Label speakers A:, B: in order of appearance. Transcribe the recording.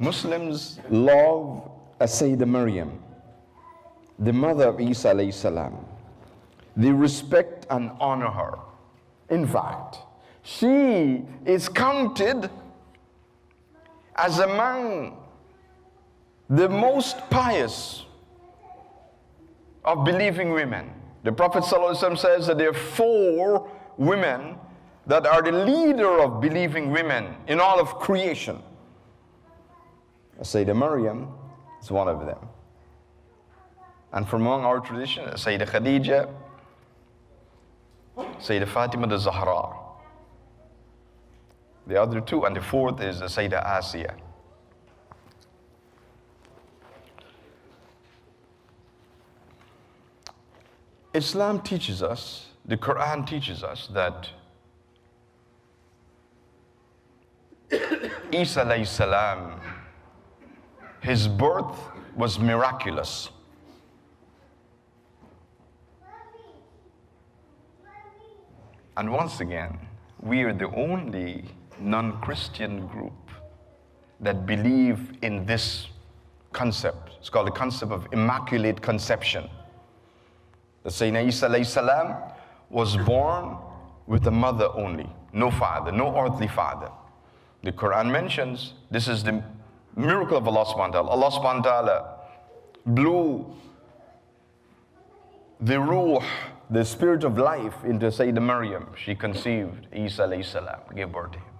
A: Muslims love As-Sayyīdah Maryam, the mother of Isa alayhi salam. They respect and honor her. In fact, she is counted as among the most pious of believing women. The Prophet ﷺ says that there are 4 women that are the leader of believing women in all of creation. As-Sayyīdah Maryam is one of them. And from among our tradition, Sayyidah Khadija, Sayyidah Fatima al-Zahra. The other 2, and the 4th is Sayyidah Asiya. Islam teaches us, the Qur'an teaches us that Isa alayhi salam, his birth was miraculous. And once again, we are the only non-Christian group that believe in this concept. It's called the concept of immaculate conception. The Sayyidina Isa alayhi salam was born with a mother only, no father, no earthly father. The Quran mentions this is the miracle of Allah subhanahu wa ta'ala. Allah subhanahu wa ta'ala blew the ruh, the spirit of life, into Sayyidah Maryam. She conceived Isa alayhi salam, gave birth to him.